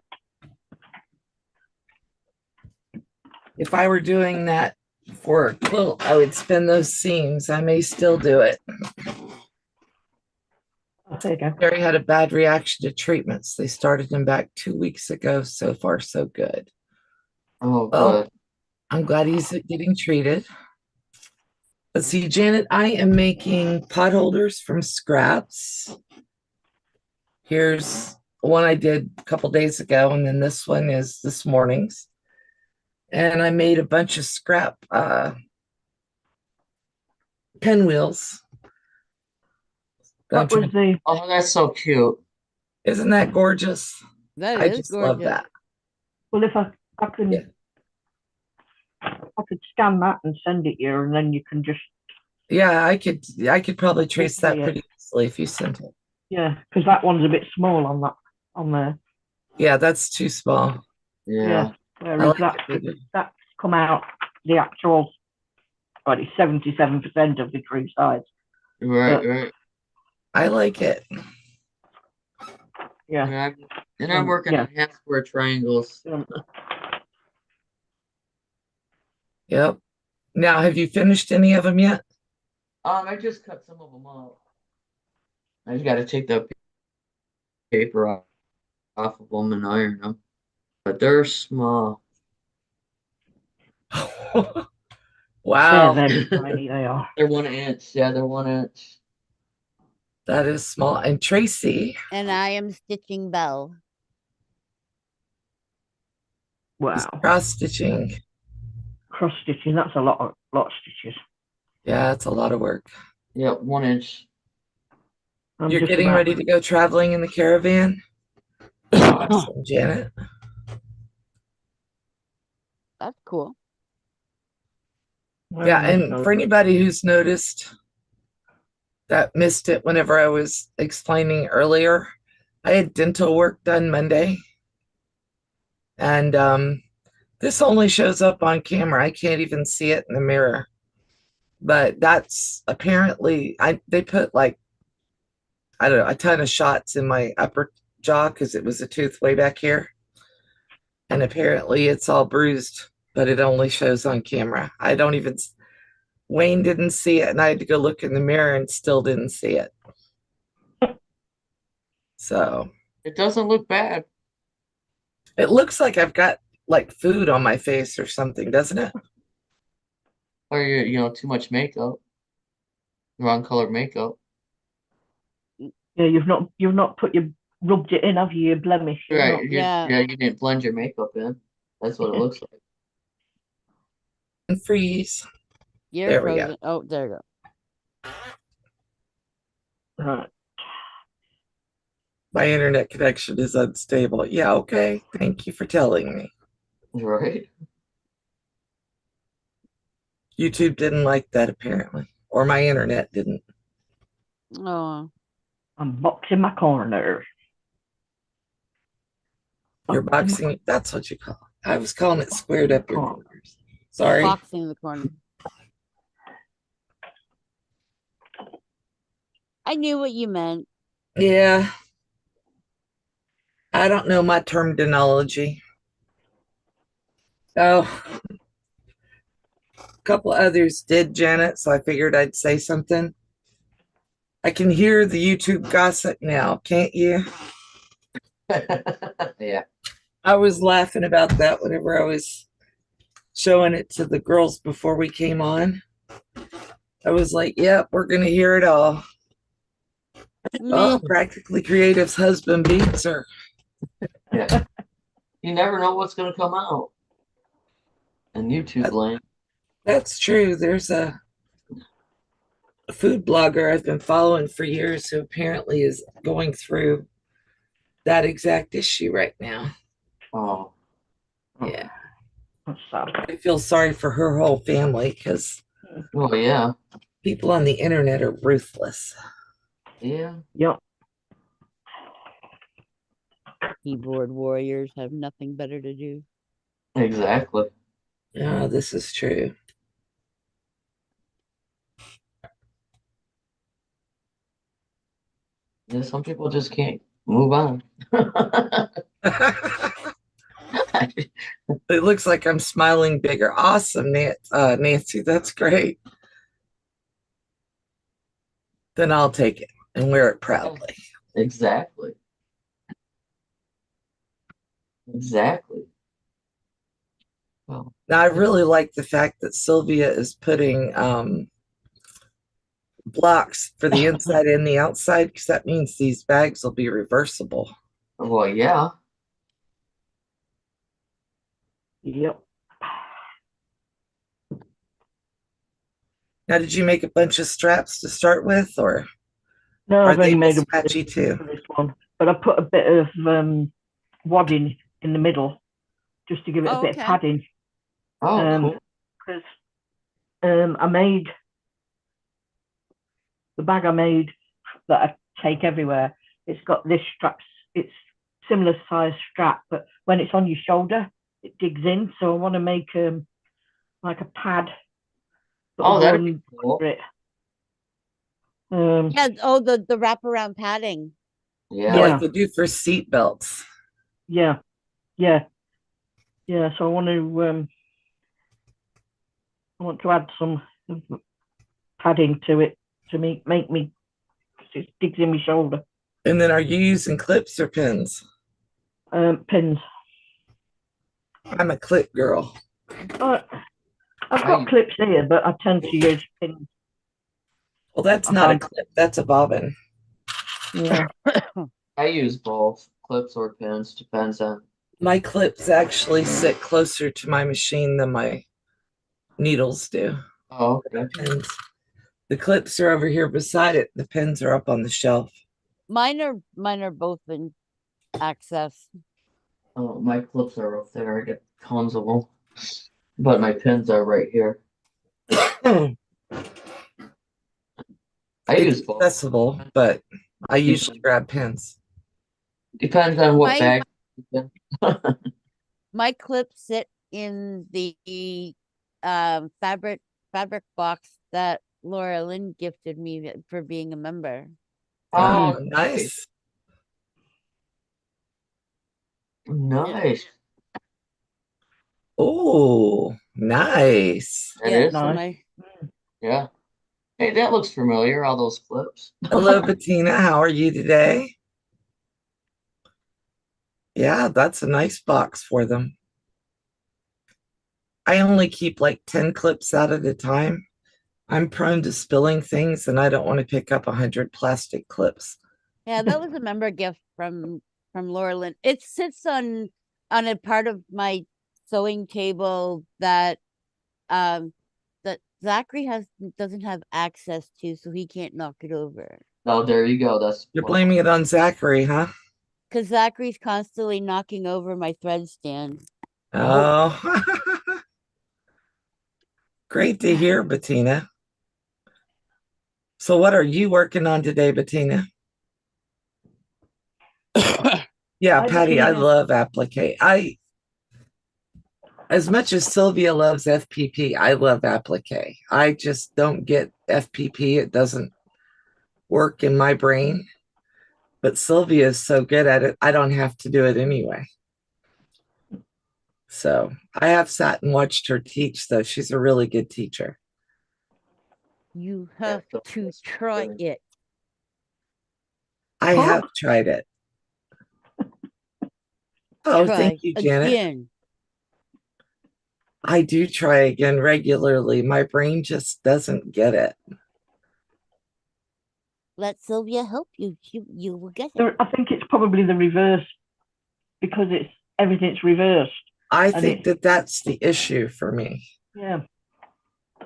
If I were doing that for a quilt, I would spin those seams. I may still do it. Oh, there you go. Barry had a bad reaction to treatments. They started him back 2 weeks ago. So far, so good. Oh, Well, good. I'm glad he's getting treated. Let's see, Janet, I am making pot holders from scraps. Here's one I did a couple days ago, and then this one is this morning's. And I made a bunch of scrap pinwheels. What was the? Oh, that's so cute. Isn't that gorgeous? That I is just gorgeous. love that. Well, if I can, Yeah. I could scan that and send it you, and then you can just. Yeah, I could probably trace that Yeah. pretty easily if you sent it. Yeah, because that one's a bit small on there. Yeah, that's too small. Yeah. Whereas like it bigger. that's come out the actual. Well, it's 77% of the true size. Right, right. I like it. Yeah. And I'm working on half square triangles. Yep. Now, have you finished any of them yet? I just cut some of them off. I just got to take the paper off of them and iron them. But they're small. Wow. They're very tiny, they are. They're 1 inch. Yeah, they're 1 inch. That is small. And Tracy. And I am stitching Belle. Is Wow. cross stitching. Cross stitching, that's a lot of stitches. Yeah, it's a lot of work. Yeah, 1 inch. I'm You're just getting about. ready to go traveling in the caravan? Awesome, Janet. That's cool. Where Yeah, am I and going? for anybody who's noticed that missed it whenever I was explaining earlier, I had dental work done Monday, and this only shows up on camera. I can't even see it in the mirror. But that's apparently they put like, I don't know, a ton of shots in my upper jaw because it was a tooth way back here. And apparently it's all bruised, but it only shows on camera. I don't even Wayne didn't see it, and I had to go look in the mirror and still didn't see it. So It doesn't look bad. it looks like I've got like food on my face or something, doesn't it? Or too much makeup. Wrong color makeup. Yeah, you've not rubbed it in, have you? Your blemish. You've Right. not. Yeah. Yeah, you didn't blend your makeup in. That's what it looks like. And freeze. You're There we go. frozen. Oh, there you go. Right. My internet connection is unstable. Yeah, okay. Thank you for telling me. Right. YouTube didn't like that apparently, or my internet didn't. Oh, I'm boxing my corners. You're boxing, that's what you call it. I was calling it squared up your corners. Sorry. boxing the corner. I knew what you meant. Yeah. I don't know my terminology. Oh, a couple others did, Janet, so I figured I'd say something. I can hear the YouTube gossip now, can't you? Yeah. I was laughing about that whenever I was showing it to the girls before we came on. I was like, yep, we're going to hear it all. Oh, Practically Creative's husband beats her. Yeah. You never know what's going to come out. And YouTube land. That's true. There's a food blogger I've been following for years who apparently is going through that exact issue right now. Oh. Yeah. That's sad. I feel sorry for her whole family because Oh, yeah. people on the internet are ruthless. Yeah. Yep. Keyboard warriors have nothing better to do. Exactly. Yeah, this is true. Yeah, some people just can't move on. It looks like I'm smiling bigger. Awesome, Nancy. That's great. Then I'll take it and wear it proudly. Exactly. Exactly. Well, Now, I really like the fact that Sylvia is putting blocks for the inside and the outside because that means these bags will be reversible. well, yeah. Yep. Now, did you make a bunch of straps to start with, or No, are I've they only made a mismatchy too? for this one, but I put a bit of wadding in the middle just to give it a Oh, bit okay. of padding. Oh, cool. Because I made the bag I made that I take everywhere. It's got this strap. It's similar size strap, but when it's on your shoulder, it digs in. So I want to make like a pad. Oh, that'd be cool. It. Yeah. Oh, the wraparound padding. Yeah. Like they do for seat belts. Yeah. Yeah. Yeah. So I want to add some padding to it to make me it digs in my shoulder. And then are you using clips or pins? Pins. I'm a clip girl. I've got clips here, but I tend to use pins. Well, that's not a clip. That's a bobbin. Yeah. I use both clips or pins, depends on. My clips actually sit closer to my machine than my needles do. Oh, okay. Pins. The clips are over here beside it. The pins are up on the shelf. Mine are both in access. Oh, my clips are up there. I get tons of them. But my pins are right here. I use It's both. accessible, but I usually grab pins. Depends on what My- bag. My clips sit in the fabric box that Laura Lynn gifted me for being a member. Oh, Nice. nice. Oh, nice. That Yeah, is. so Nice. Yeah. Hey, that looks familiar, all those clips. Hello, Bettina. How are you today? Yeah, that's a nice box for them. I only keep like 10 clips out at a time. I'm prone to spilling things and I don't want to pick up 100 plastic clips. Yeah, that was a member gift from Laura Lynn. It sits on a part of my sewing table that Zachary doesn't have access to, so he can't knock it over. Oh, there you go. That's You're blaming it on Zachary, huh? Because Zachary's constantly knocking over my thread stand. Oh, great to hear, Bettina. So what are you working on today, Bettina? Yeah, Hi, Patty, I Bettina. love applique. As much as Sylvia loves FPP, I love applique. I just don't get FPP. It doesn't work in my brain. But Sylvia is so good at it, I don't have to do it anyway. So I have sat and watched her teach, though. She's a really good teacher. You have to try it. I have tried it. Oh, Try thank you, Janet. again. I do try again regularly. My brain just doesn't get it. Let Sylvia help you. You will get it. I think it's probably the reverse because everything's reversed. I think that's the issue for me. Yeah.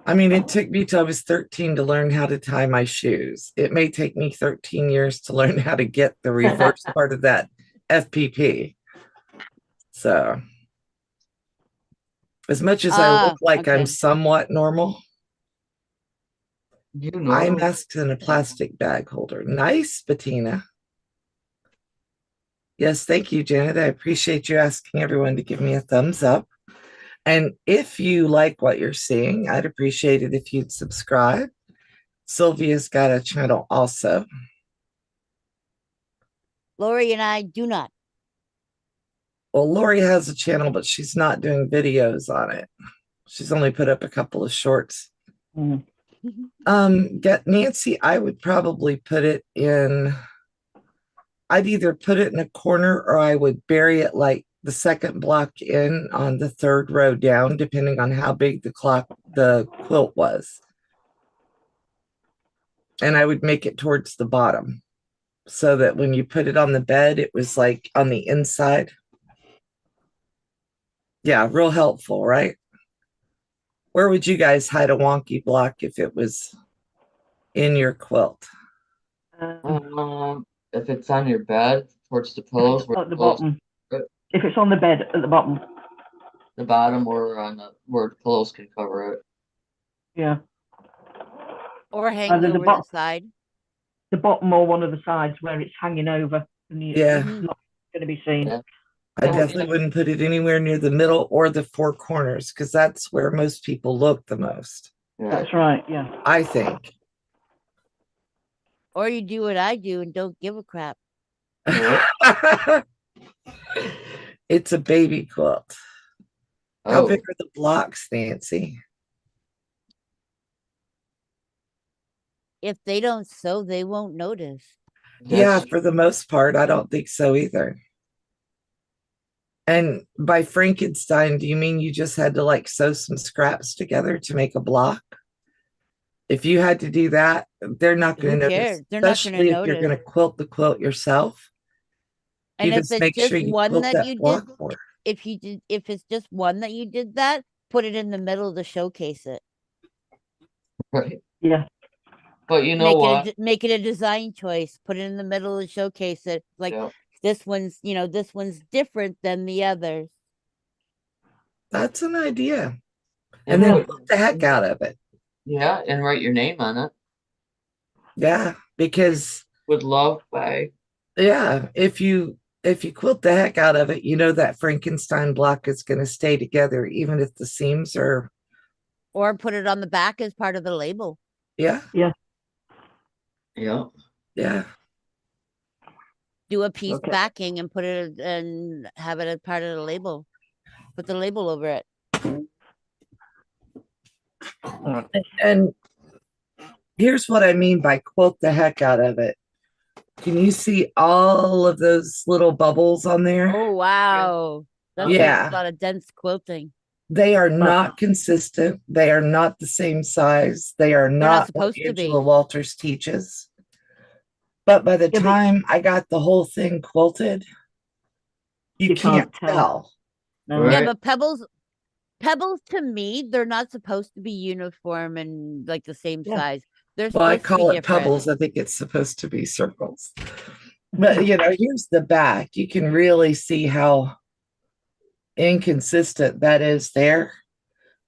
I mean, it took me till I was 13 to learn how to tie my shoes. It may take me 13 years to learn how to get the reverse part of that FPP. So, as much as I look like I'm somewhat normal, I messed in a plastic bag holder. Nice, Bettina. Yes, thank you, Janet. I appreciate you asking everyone to give me a thumbs up. And if you like what you're seeing, I'd appreciate it if you'd subscribe. Sylvia's got a channel also. Lori and I do not. Well, Lori has a channel, but she's not doing videos on it. She's only put up a couple of shorts. Get Nancy, I would probably put it in, I'd either put it in a corner or I would bury it like the second block in on the third row down, depending on how big the quilt was. And I would make it towards the bottom so that when you put it on the bed, it was like on the inside. Yeah, real helpful, right? Where would you guys hide a wonky block if it was in your quilt? If it's on your bed, towards the pillows, at the bottom. If it's on the bed, at the bottom. The bottom, or on where the pillows can cover it. Yeah. Or hang over the side. The bottom or one of the sides where it's hanging over. And Yeah. It's not going to be seen. Yeah. I definitely wouldn't put it anywhere near the middle or the four corners because that's where most people look the most. Yeah. That's right, yeah. I think. Or you do what I do and don't give a crap. It's a baby quilt. How big are the blocks, Nancy? If they don't sew, they won't notice. Yeah, for the most part, I don't think so either. And by Frankenstein, do you mean you just had to like sew some scraps together to make a block? If you had to do that, they're not going to notice. They're not going to notice. If you're going to quilt the quilt yourself. And you if just make sure you one quilt that you block did, for. if it's just one that you did that, put it in the middle to showcase it. Right. Yeah. But you know what? Make it a design choice. Put it in the middle and showcase it. Like Yeah. this one's, this one's different than the others. That's an idea. And And then put, quilt the heck out of it. yeah, and write your name on it. Yeah, because With love by. yeah, if you quilt the heck out of it, you know that Frankenstein block is going to stay together even if the seams are. Or put it on the back as part of the label. Yeah, Yeah. Yeah. yeah. Do a piece Okay. backing and put it and have it as part of the label. Put the label over it. And here's what I mean by quilt the heck out of it. Can you see all of those little bubbles on there? Oh wow. That's Yeah. a lot of dense quilting. They are not consistent. They are not the same size. They are not what supposed to be. Angela Walters teaches. But by the Yeah, but- time I got the whole thing quilted, you can't tell. No. Right. Yeah, but pebbles to me, they're not supposed to be uniform and like the same Yeah. size. They're Well, I supposed to call be it different. pebbles. I think it's supposed to be circles. But here's the back. You can really see how inconsistent that is there.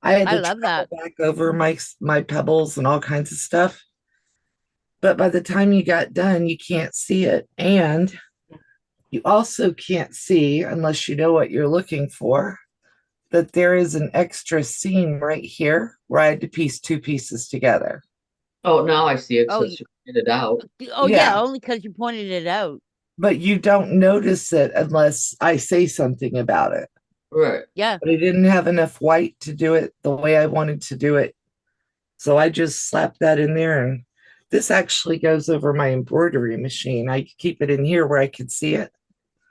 I had I to love travel that. back over my pebbles and all kinds of stuff. But by the time you got done, you can't see it. And you also can't see, unless you know what you're looking for, that there is an extra seam right here where I had to piece two pieces together. Oh, now I see it. Oh, So she pointed it out. Oh yeah, Yeah. only because you pointed it out. But you don't notice it unless I say something about it. Right. Yeah. But I didn't have enough white to do it the way I wanted to do it. So I just slapped that in there, and this actually goes over my embroidery machine. I keep it in here where I can see it.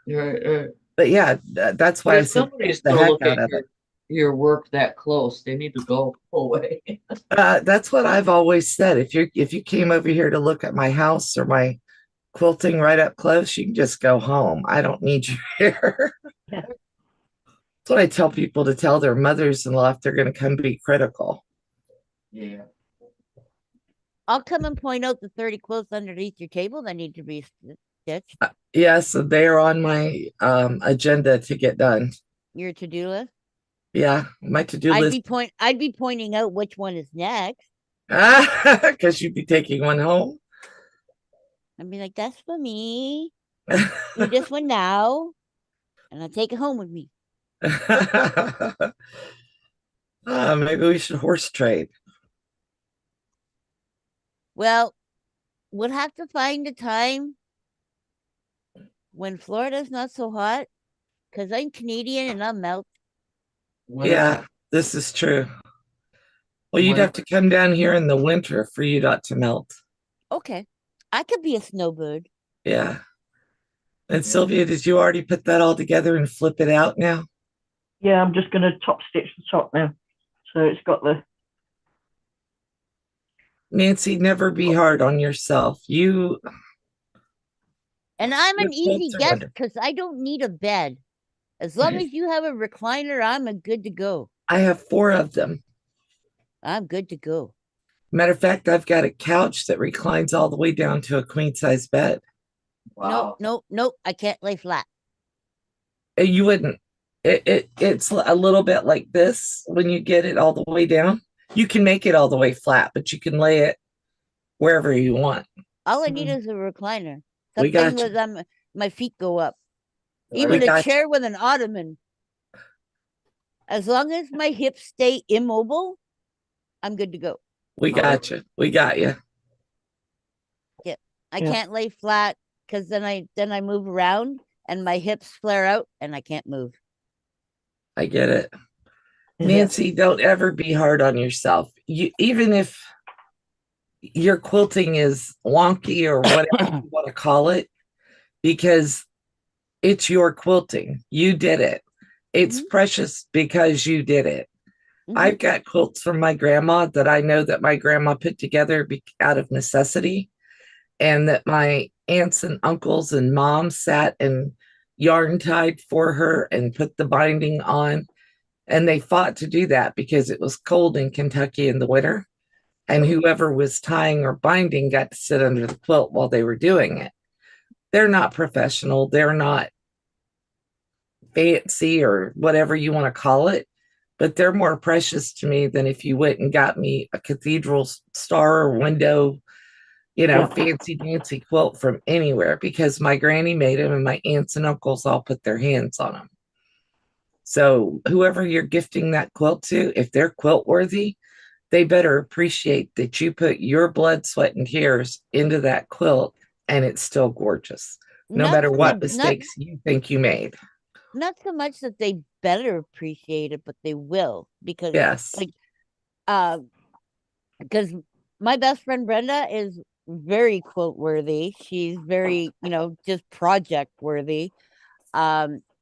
Right. Right. But yeah, that's why But I if said somebody's the gonna heck look out at of it. your work that close, they need to go away. That's what I've always said. If you came over here to look at my house or my quilting right up close, you can just go home. I don't need you here. Yeah. That's what I tell people to tell their mothers-in-law if they're going to come be critical. Yeah. I'll come and point out the 30 quilts underneath your table that need to be stitched. Yes, they're on my agenda to get done. Your to-do list. Yeah, my to-do I'd list. be pointing out which one is next. Because you'd be taking one home. I'd be like, that's for me. Do this one now, and I'll take it home with me. Maybe we should horse trade. Well, we'll have to find a time when Florida's not so hot, because I'm Canadian and I'll melt. Yeah, this is true. Well, you'd have to come down here in the winter for you not to melt. Okay. I could be a snowbird. Yeah. And Sylvia, did you already put that all together and flip it out now? Yeah, I'm just going to top stitch the top now. So it's got the... Nancy, never be hard on yourself. And I'm an Your easy quilts are guest wonderful. because I don't need a bed. As long as you have a recliner, I'm a good to go. I have 4 of them. I'm good to go. Matter of fact, I've got a couch that reclines all the way down to a queen size bed. Wow. Nope. I can't lay flat. You wouldn't. It's a little bit like this when you get it all the way down. You can make it all the way flat, but you can lay it wherever you want. All I need is a recliner. We got Something you. with my feet go up. Right. Even We a got chair with an ottoman. As long as my hips stay immobile, I'm good to go. We got you. We got you. I Yeah. can't lay flat because then I move around and my hips flare out and I can't move. I get it. Yeah. Nancy, don't ever be hard on yourself. Even if your quilting is wonky or whatever you want to call it, because it's your quilting. You did it. It's precious because you did it. I've got quilts from my grandma that I know that my grandma put together out of necessity, and that my aunts and uncles and mom sat and yarn tied for her and put the binding on. And they fought to do that because it was cold in Kentucky in the winter. and whoever was tying or binding got to sit under the quilt while they were doing it. They're not professional. They're not fancy or whatever you want to call it, but they're more precious to me than if you went and got me a cathedral star or window, Yeah. fancy quilt from anywhere, because my granny made them and my aunts and uncles all put their hands on them. So whoever you're gifting that quilt to, if they're quilt worthy, they better appreciate that you put your blood, sweat, and tears into that quilt, and it's still gorgeous, no Not matter so what much, mistakes you think you made. not so much that they better appreciate it, but they will, because Yes. because my best friend Brenda is very quilt worthy. She's very, just project worthy.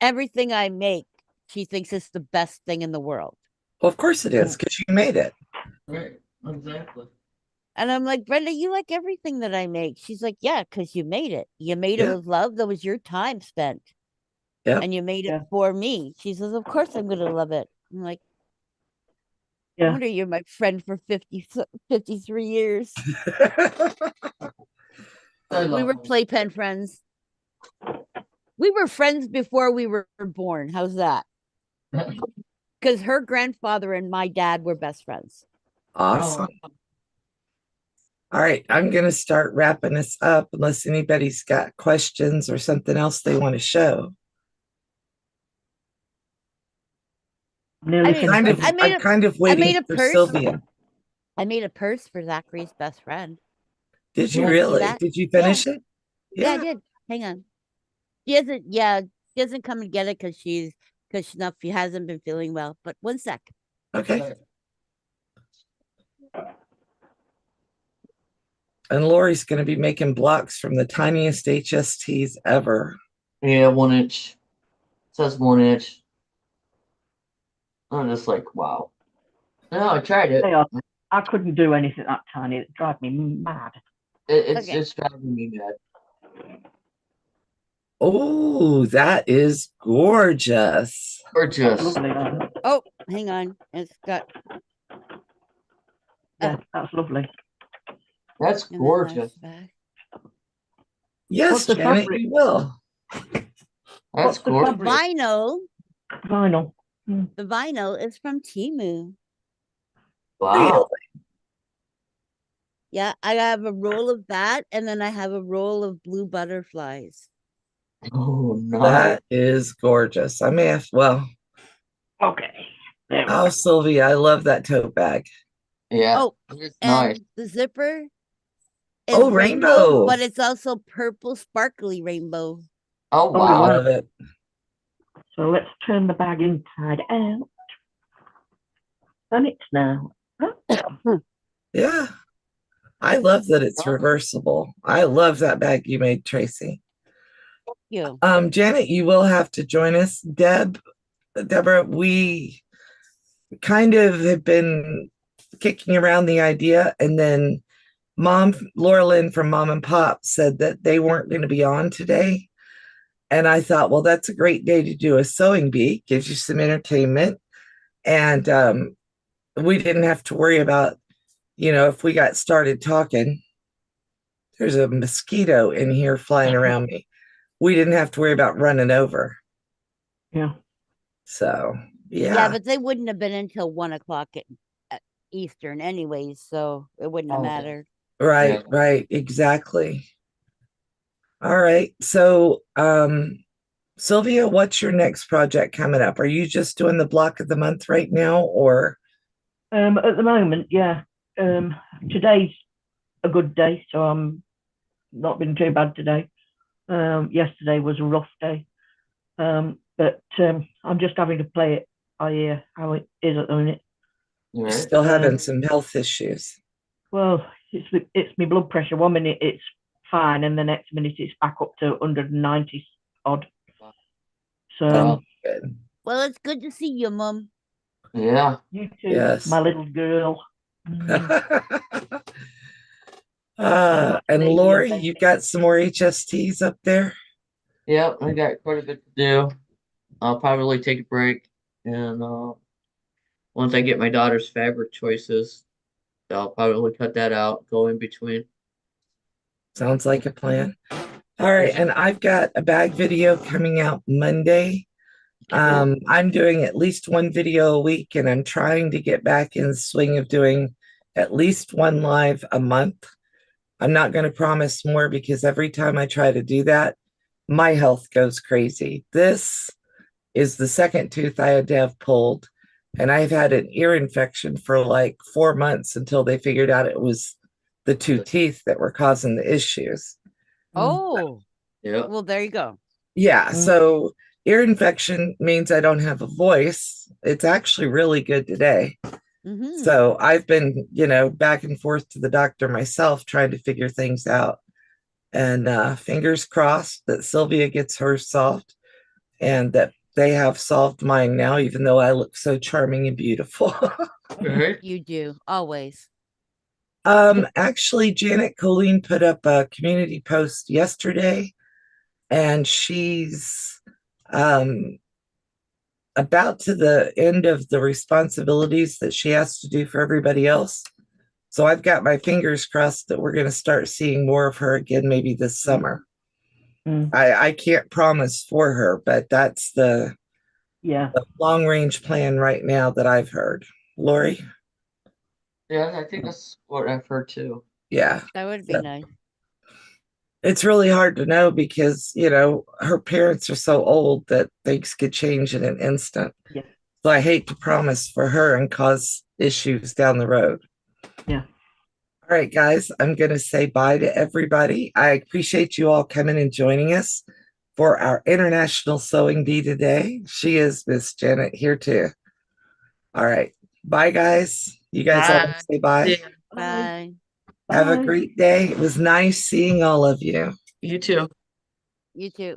Everything I make, she thinks it's the best thing in the world. Well, of course it is, because you made it. Right. Exactly. And I'm like, Brenda, you like everything that I make. She's like, yeah, because you made it. You made it Yeah. with love. That was your time spent. Yep. And you made it Yeah. for me. She says, of course I'm going to love it. I'm like, I Yeah. wonder you're my friend for 53 years. We were playpen friends. We were friends before we were born. How's that? Because her grandfather and my dad were best friends. Awesome. All right, I'm going to start wrapping this up unless anybody's got questions or something else they want to show. Nearly I mean, finished. I'm kind of waiting for purse. Sylvia. I made a purse for Zachary's best friend. Did you wanna see really? that? Did you finish it? Yeah, I did. Hang on. She doesn't come and get it because she hasn't been feeling well. But one sec. Okay. And Lori's going to be making blocks from the tiniest HSTs ever. Yeah, 1 inch. It says 1 inch. I'm just like, wow. No, I tried it. I couldn't do anything that tiny. It drives me mad. It's driving me mad. Oh, that is gorgeous. Gorgeous. Lovely. Oh, hang on. It's got. Yeah, that's lovely. That's gorgeous. Yes, What's the Janet, fabric? you will. That's the gorgeous. fabric? Vinyl. Vinyl. The vinyl is from Temu. Wow. Yeah, I have a roll of that, and then I have a roll of blue butterflies. Oh, no. That is gorgeous. I may have, well. Okay. There we Oh, go. Sylvia, I love that tote bag. Yeah. Oh, It's and nice. the zipper is Oh, rainbow. but it's also purple sparkly rainbow. Oh, Oh, I wow. love it. So let's turn the bag inside out. And it's now. Yeah. I love that it's reversible. I love that bag you made, Tracy. Thank you. Janet, you will have to join us. Deborah, we kind of have been kicking around the idea, and then Laura Lynn from Mom and Pop said that they weren't going to be on today. And I thought, well, that's a great day to do a sewing bee, gives you some entertainment. And we didn't have to worry about, if we got started talking. There's a mosquito in here flying around me. We didn't have to worry about running over. Yeah. So, yeah. Yeah, but they wouldn't have been until 1 o'clock at Eastern anyways, so it wouldn't have mattered. Right, exactly. All right. So, Sylvia, what's your next project coming up? Are you just doing the block of the month right now, or? At the moment, yeah. Today's a good day, so I'm not been too bad today. Yesterday was a rough day. But I'm just having to play it by ear how it is at the minute. You're still having some health issues. Well, it's my blood pressure. 1 minute it's fine, and the next minute it's back up to 190 odd. So good. Well, it's good to see you, Mum. Yeah. You too, yes. my little girl. And Lori, you've got some more HSTs up there? Yep, I got quite a bit to do. I'll probably take a break, and once I get my daughter's fabric choices, I'll probably cut that out, go in between. Sounds like a plan. All right, and I've got a bag video coming out Monday. I'm doing at least one video a week, and I'm trying to get back in the swing of doing at least one live a month. I'm not going to promise more because every time I try to do that, my health goes crazy. This is the second tooth I had to have pulled, and I've had an ear infection for like 4 months until they figured out it was the two teeth that were causing the issues. Oh, Yeah. well, there you go. Yeah, so ear infection means I don't have a voice. It's actually really good today. Hmm. So I've been, back and forth to the doctor myself trying to figure things out. And fingers crossed that Sylvia gets hers solved and that they have solved mine now, even though I look so charming and beautiful. Right. You do, always. Actually, Janet Colleen put up a community post yesterday, and she's about to the end of the responsibilities that she has to do for everybody else. So I've got my fingers crossed that we're going to start seeing more of her again, maybe this summer. I can't promise for her, but that's the long range plan right now that I've heard. Lori? Yeah, I think that's what I've heard too. Yeah. That would be nice. It's really hard to know because, her parents are so old that things could change in an instant. Yeah. So I hate to promise for her and cause issues down the road. Yeah. All right, guys, I'm going to say bye to everybody. I appreciate you all coming and joining us for our International Sewing Bee today. She is Miss Janet here too. All right. Bye, guys. You guys all want to say bye? Yeah. Bye. Have a great day. It was nice seeing all of you. You too. You too.